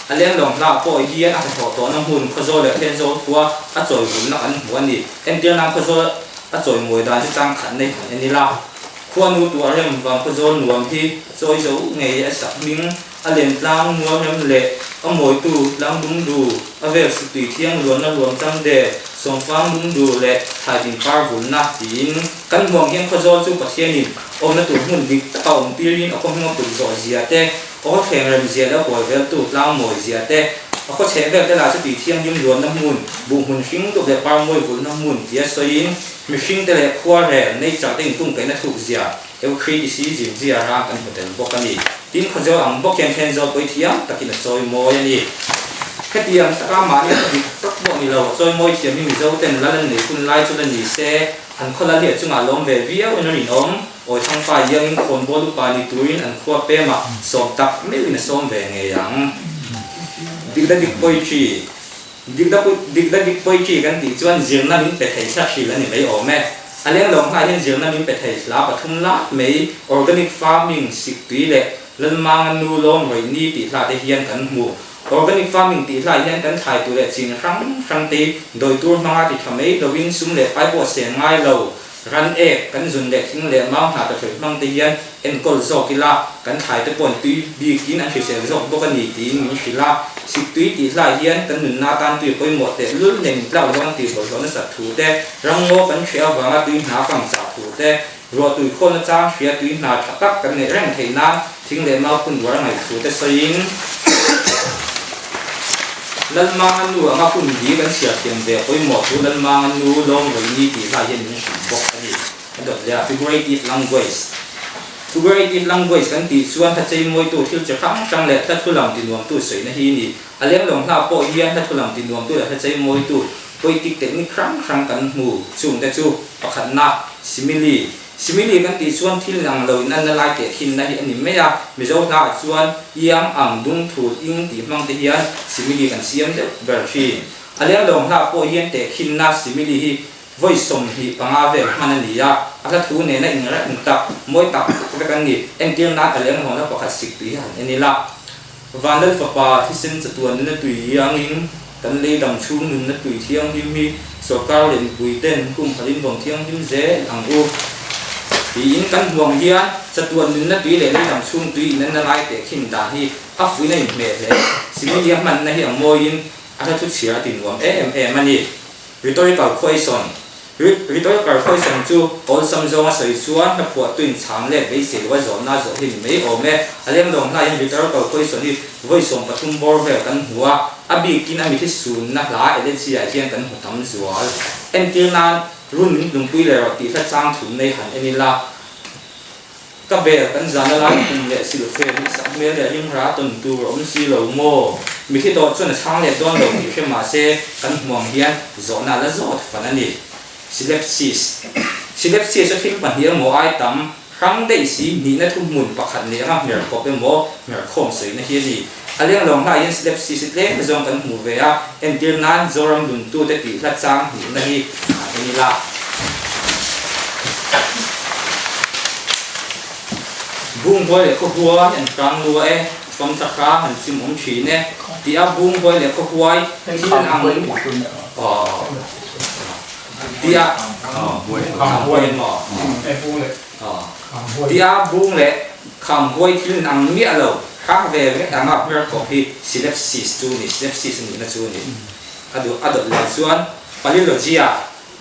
anh lên đồng la po hiền anh thọ tổ năm hun khó rồi lệ thiên rồi qua anh rồi hun nó anh muốn đi em tiêu nam khó rồi anh rồi ngồi đàn trang khẩn này anh đi la qua nu tua em vàng khó rồi nuông thì rồi dấu ngày sắp miếng anh lên lang nuông em lệ ông mỗi tu lang đúng đủ anh về sự tùy thiên luôn nó luôn trăm đề song phang đúng đủ lệ thay tình phar vốn na tin căn buồng hiên khó rồi chú bát thiên nín ông nó tụi hun đi tao ông pirin ông không ngon tụi rồi gì thế có thể làm gì đó của về tụt lao mồi gì thế có thể về cái là sẽ bị thiên nhung luôn năm mùn bụng mùn sinh tụt về bao mồi vốn năm mùn tiếc soi mình sinh tới là khoa rẻ nên trả tiền cũng cái nó thuộc gì à em khi đi xí gì à ra cần phải bốc cái gì tin khó rồi ông bốc kèm kèm rồi với thiam ta kia là soi mồi này cái tiền ta mà này thì tốc độ này lâu soi mồi thiam mình dâu tên là lần này kun lai cho lần này xe anh không là liệt chung à lom về vía với nó đi ốm ôi thằng phải dânคนบอลลูกปานีตุยนอันขั้วเป้มาสอบตักไม่วินสอบเวงยังดิกดิกปอยจีดิกปอยจีกันติจวนเจียงนั่นมินเป็ดไทยชักชีแล้วนี่ไม่ออกแม่อันเลี้ยงลงให้เจียงนั่นมินเป็ดไทยลาปทุมละไม่ออร์แกนิกฟาร์มิงสิกตุยเละเล่นมังนูลงไว้นี่ติลาได้เฮียนกันหมู่ออร์แกนิกฟาร์มิงติลาเฮียนกันถ่ายตัวเละจริงครั้งตีโดยตัวมังติทำให้เราวิ่งซุ้มเละไปปวดเสียงง่ายเรารันเอกกันส่วนเด็กทิ้งเลี้ยงมังหาตะเข็บมังตีเย็นเอ็นกอลโซกิลากันถ่ายตะปนตีบีกินอันเสียงโซกกันดีตีมีศิลาสิตีตีลายเย็นกันหนุนนาตานตีไปหมดแต่รุ่นเด่นเปล่าวันตีบอลชนสัตว์ถูแต่รังโง่กันเชียววางตีหาฝั่งสาวถูแต่รอตีคนละจ้างเชียตีหาตักกันในแรงเทน้ำทิ้งเลี้ยงมังคุณว่าไงถูแต่สิงลันมังนูอ่ะคุณดีกันเสียเทียมเดียวไปหมดลันมังนูลงไว้นี่ตีลายเย็นมีสิ่งบอกกันอีกอันดับแรก figurative language figurative language กันตีส่วนถ้าใจมวยตัวที่จะครั้งจังเลยถ้าทุลังตีนวมตัวสวยนะฮีนี่อันเลี้ยงหลงท่าโปเยียนถ้าทุลังตีนวมตัวถ้าใจมวยตัวไปติดเทคนิคครั้งกันหมู่จุ่มแต่จู่ประคันนัก simile กันตีส่วนที่หลังเรานั่นละเกิดหินนะฮีอันนี้ไม่ยากไม่รู้ท่าส่วนยังอ่างดุงถูดอิงตีมังตีเฮียน simile กันเสียมเด็กเบอร์ชีอันเลี้ยงหลงท่าโปเยียนแต่หินนัก simile ฮีvoice hi panga ve man ni ya ala thu ne na ingra inta moi tak ka kan ni entil na aleng ho na pakhat sik ti han enila vanal fa pa hisin chatuan na tui yang in kan le dam chung nun na tui thiang him mi so kar len pui ten kum khalin bong thiang him ze ang u ti in kan buang hian chatuan nun na tui le dam chung tui nan na lai te khin da hi a fui nei me le simi liam man na hi ang moi in ala thu chia tin wam em ani rhetorical question rhetorical question chu all some zo ma sei chuan na phuat tuin chang le be se wa zo na zo hin mei o me alem dong na in rhetorical question hi voice som pathum bor ve kan huwa abi kin ami thi sun na la eden si ai hian kan hutam zual entil nan run lung pui le ro ti tha chang thun nei han enila ka be kan zana la kun le sil fe ni sa me le ring ra ton tu rom si lo mo mi thi to chun chang le don lo ni fe ma se kan mong hian zo na la zo fan ani synopsis so thil pan hiang mo ai tam rang dei si ni na thum mun pakhat ne nga mer ko pe mo mer khom sei na hi ni aliang long la yin synopsis le zong kan mu ve a entil nan zoram dun tu te ti la chang ni na hi ni la bung boy le ko huwa yan kang lu e kom ta kha han sim om thi ne ti a bung boy le ko huai ti ang dia buổi mỏ dia bung lệ kham buổi thì ăn nghĩa lẩu khác về cái ăn ngọc như có khi synopsis tu ni synopsis ni na tu ni ado là chuan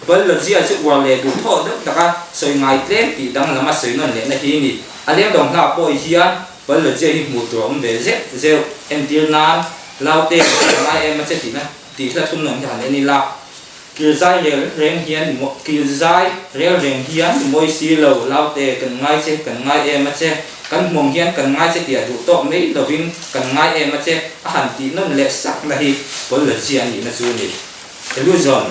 biologia chu war le du tho đó ta soi ngai tlem ti dang lama soi non le na hi ni alem dong na poi hian biologia hi mu trom ve ze entil nan laute ngai em ma che ti na ti la thum non han ni la kiều zai rèn hiền kiều zai rèn hiền mỗi xí lầu lao tè cần ngay em mà che cần mong hiền cần ngay che tiệt đủ to mấy đầu vin cần ngay em mà che hẳn tí nó lệ sắc này có lợi gì anh nó chú này illusion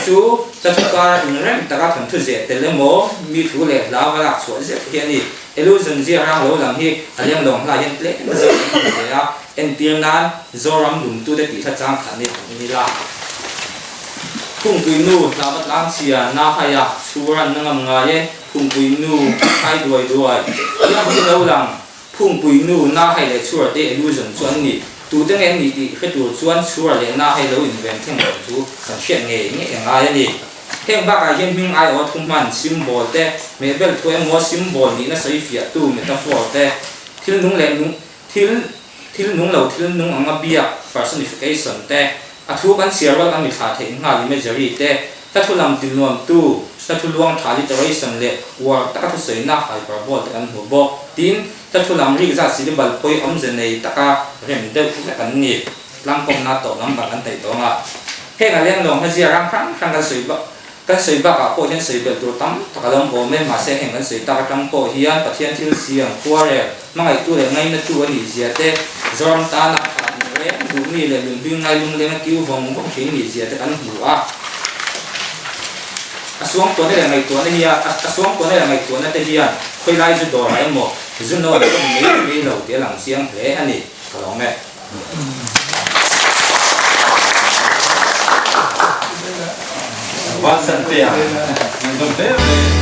chú ta chúng ta in rèn ta các thằng thứ dễ tè lấy mỏ mi thú lệ lao và lạc xuống dễ hiền này illusion gì ra lâu làm hi anh em đồng là hiện lệ nó dễ thế à em tiền nan do ram đúng tu để tí thật trang khả này là phung quy nu la bat lang sia na haya suran nangam nga ye phung quy nu kai duai duai ya bu lo lang phung quy nu na hai le chura te illusion chuan ni tu teng em ni ti khetu chuan chura le na hai lo invent theng tu kan hriat nge nge nga ye ni heng ba ka yen ming ai o thum man symbol te me bel tu em mo symbol ni na sai fia tu metaphor te thil nung le nung thil nung lo thil nung anga bia personification te athu kan sirwal kan mi tha the nga imagery te ta thulam tilnom tu ta thuluang thali iteration le war ta thu sei na hyperbole te kan hu bo tin ta thulam ri za symbol poi om je nei ta ka rem de ku kan ni lang kom na to lam ba kan tai to nga he nga leng long ha zia rang khang khang kan sei ba ka po hian sei be tu tam ta ka lam bo me ma se heng kan sei ta ka tam po hian pathian thil siang khuare mangai tu le ngai na tu ani zia te zoram ta na du ni le lung bing ngai lung le na kiu vong ko thing ni zia te kan hu a aswang to ne la ngai to na hiya aswang to ne la ngai to na te hiya khoi lai ju do ai mo ju no le ko ni lo te lang siang hle ani ka long me Vasan te ya. Ndom te